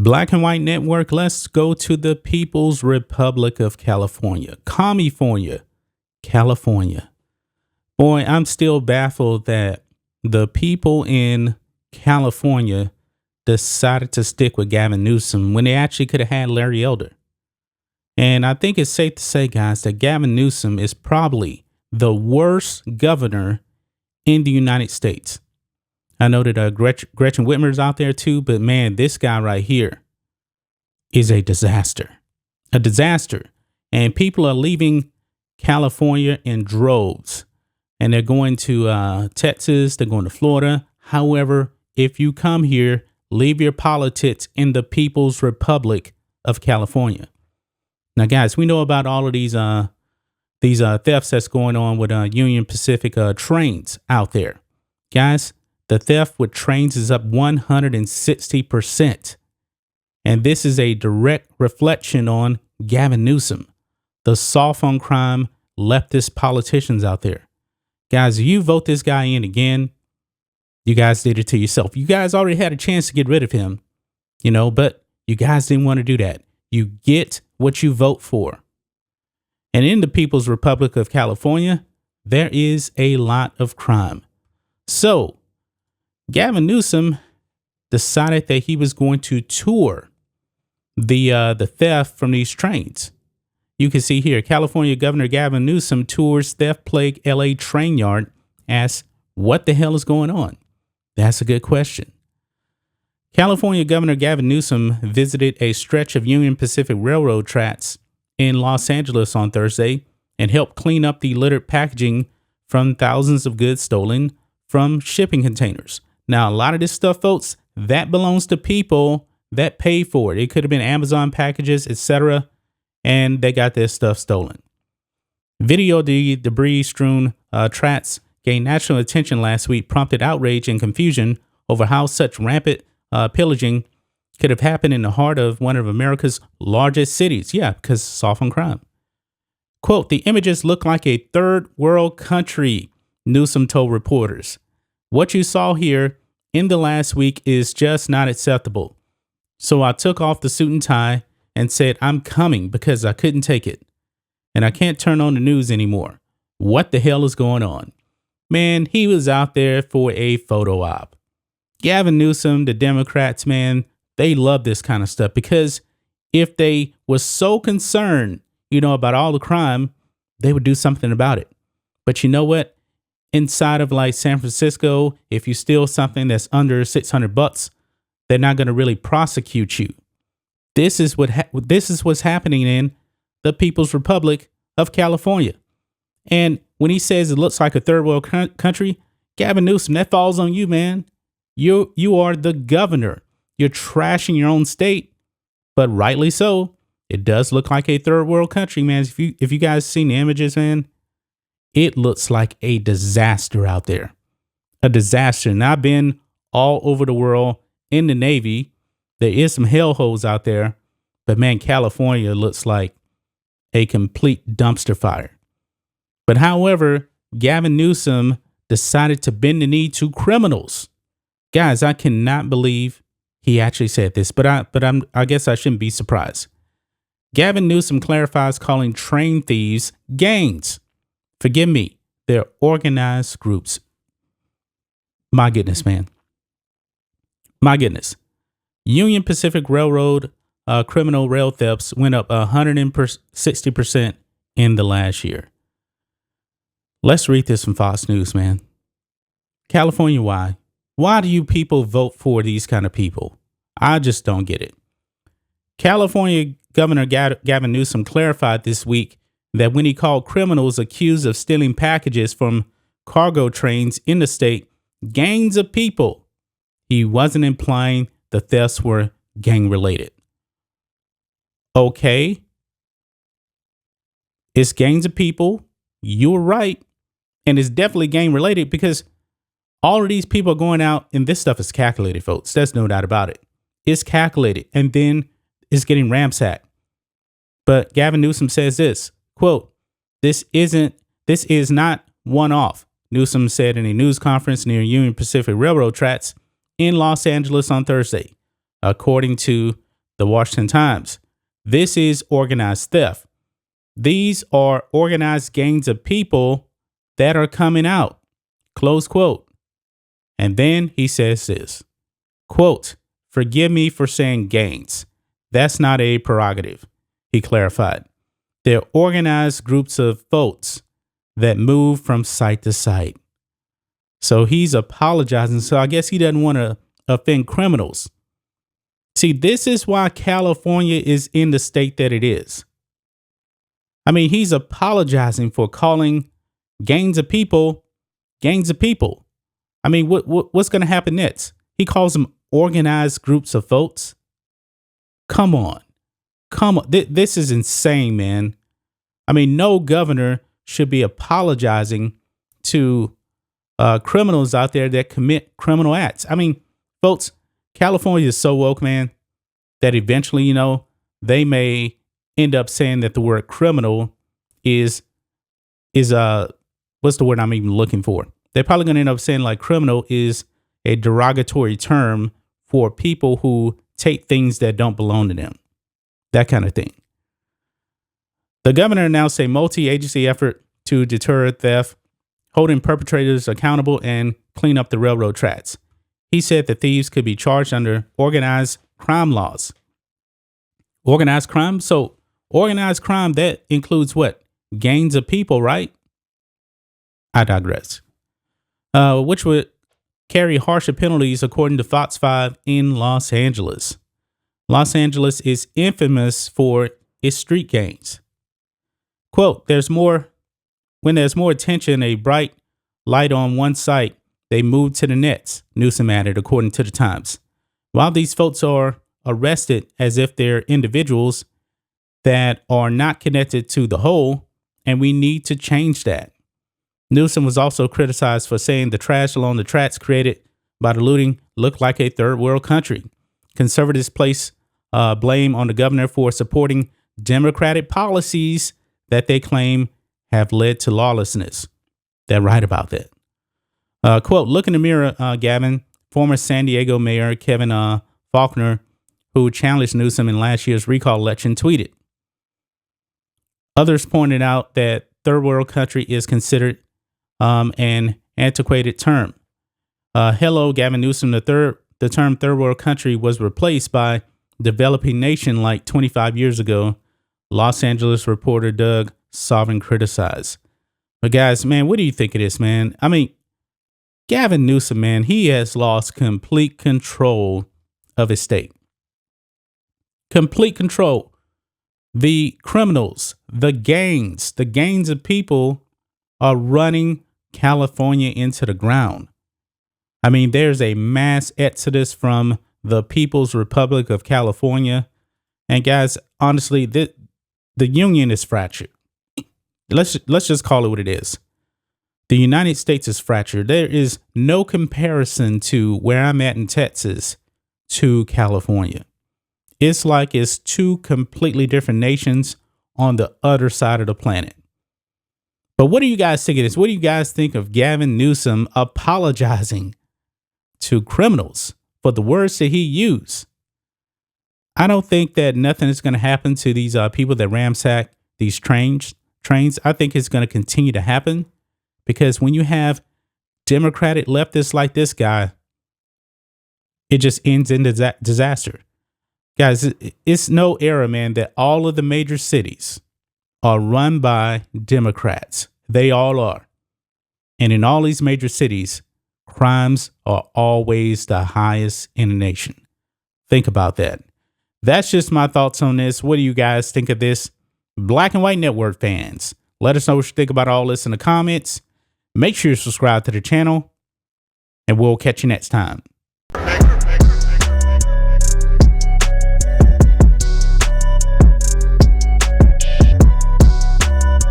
Black and White Network, let's go to the People's Republic of California. California. Boy, I'm still baffled that the people in California decided to stick with Gavin Newsom when they actually could have had Larry Elder. And I think it's safe to say, guys, that Gavin Newsom is probably the worst governor in the United States. I know that Gretchen Whitmer's out there too, but man, this guy right here is a disaster. A disaster. And people are leaving California in droves. And they're going to Texas, they're going to Florida. However, if you come here, leave your politics in the People's Republic of California. Now, guys, we know about all of these thefts that's going on with Union Pacific trains out there. Guys, the theft with trains is up 160%. And this is a direct reflection on Gavin Newsom, the soft on crime leftist politicians out there. Guys, you vote this guy in again, you guys did it to yourself. You guys already had a chance to get rid of him, but you guys didn't want to do that. You get what you vote for. And in the People's Republic of California, there is a lot of crime. So Gavin Newsom decided that he was going to tour the theft from these trains. You can see here, California Governor Gavin Newsom tours theft-plagued LA train yard, asks, what the hell is going on? That's a good question. California Governor Gavin Newsom visited a stretch of Union Pacific Railroad tracks in Los Angeles on Thursday and helped clean up the littered packaging from thousands of goods stolen from shipping containers. Now, a lot of this stuff, folks, that belongs to people that pay for it. It could have been Amazon packages, etc., and they got their stuff stolen. Video of the debris-strewn tracks gained national attention last week, prompted outrage and confusion over how such rampant pillaging could have happened in the heart of one of America's largest cities. Yeah, because soft on crime. Quote, the images look like a third world country, Newsom told reporters. What you saw here in the last week is just not acceptable. So I took off the suit and tie and said, I'm coming because I couldn't take it. And I can't turn on the news anymore. What the hell is going on? Man, he was out there for a photo op. Gavin Newsom, the Democrats, man, they love this kind of stuff because if they were so concerned, about all the crime, they would do something about it. But you know what? Inside of like San Francisco, if you steal something that's under $600, they're not going to really prosecute you. This is what's happening in the People's Republic of California. And when he says it looks like a third world country, Gavin Newsom, that falls on you, man. You are the governor. You're trashing your own state, but rightly so. It does look like a third world country, man. If you guys seen the images, man, it looks like a disaster out there. A disaster. And I've been all over the world in the Navy. There is some hellholes out there, but man, California looks like a complete dumpster fire. But however, Gavin Newsom decided to bend the knee to criminals. Guys, I cannot believe he actually said this, but I guess I shouldn't be surprised. Gavin Newsom clarifies calling train thieves gangs. Forgive me, they're organized groups. My goodness, man. My goodness. Union Pacific Railroad criminal rail thefts went up 160% in the last year. Let's read this from Fox News, man. California, why? Why do you people vote for these kind of people? I just don't get it. California Governor Gavin Newsom clarified this week that when he called criminals accused of stealing packages from cargo trains in the state gangs of people, he wasn't implying the thefts were gang related. Okay. It's gangs of people. You were right. And it's definitely gang related because all of these people are going out and this stuff is calculated, folks. There's no doubt about it. It's calculated and then it's getting ransacked. But Gavin Newsom says this, quote, this is not one-off, Newsom said in a news conference near Union Pacific Railroad tracks in Los Angeles on Thursday. According to the Washington Times. This is organized theft. These are organized gangs of people that are coming out. Close quote. And then he says this, quote, "Forgive me for saying gangs. That's not a prerogative," he clarified. They're organized groups of folks that move from site to site. So he's apologizing. So I guess he doesn't want to offend criminals. See, this is why California is in the state that it is. I mean, he's apologizing for calling gangs of people gangs of people. I mean, what's going to happen next? He calls them organized groups of folks. Come on. This is insane, man. I mean, no governor should be apologizing to criminals out there that commit criminal acts. I mean, folks, California is so woke, man, that eventually, they may end up saying that the word criminal is what's the word I'm even looking for? They're probably going to end up saying like criminal is a derogatory term for people who take things that don't belong to them. That kind of thing. The governor announced a multi-agency effort to deter theft, holding perpetrators accountable and clean up the railroad tracks. He said that thieves could be charged under organized crime laws. Organized crime? So organized crime, that includes what? Gangs of people, right? I digress. Which would carry harsher penalties according to Fox 5 in Los Angeles. Los Angeles is infamous for its street gangs. Quote, when there's more attention, a bright light on one site, they move to the next, Newsom added, according to the Times. While these folks are arrested as if they're individuals that are not connected to the whole, and we need to change that. Newsom was also criticized for saying the trash along the tracks created by the looting looked like a third world country. Conservatives place blame on the governor for supporting Democratic policies that they claim have led to lawlessness. They're right about that. Quote, "Look in the mirror, Gavin," former San Diego Mayor Kevin Faulconer, who challenged Newsom in last year's recall election, tweeted. Others pointed out that third world country is considered an antiquated term. Hello, Gavin Newsom. The term third world country was replaced by developing nation like 25 years ago, Los Angeles reporter Doug Sovereign criticized. But guys, man, what do you think of this, man? I mean, Gavin Newsom, man, he has lost complete control of his state. Complete control. The criminals, the gangs of people are running California into the ground. I mean, there's a mass exodus from the People's Republic of California. And guys, honestly, the union is fractured. Let's just call it what it is. The United States is fractured. There is no comparison to where I'm at in Texas to California. It's like it's two completely different nations on the other side of the planet. But what do you guys think of this? What do you guys think of Gavin Newsom apologizing to criminals for the words that he used? I don't think that nothing is going to happen to these people that ransack these trains. I think it's going to continue to happen because when you have Democratic leftists like this guy, it just ends in disaster. Guys, it's no error, man, that all of the major cities are run by Democrats. They all are. And in all these major cities, crimes are always the highest in the nation. Think about that. That's just my thoughts on this. What do you guys think of this? Black and White Network fans, let us know what you think about all this in the comments. Make sure you subscribe to the channel, and we'll catch you next time.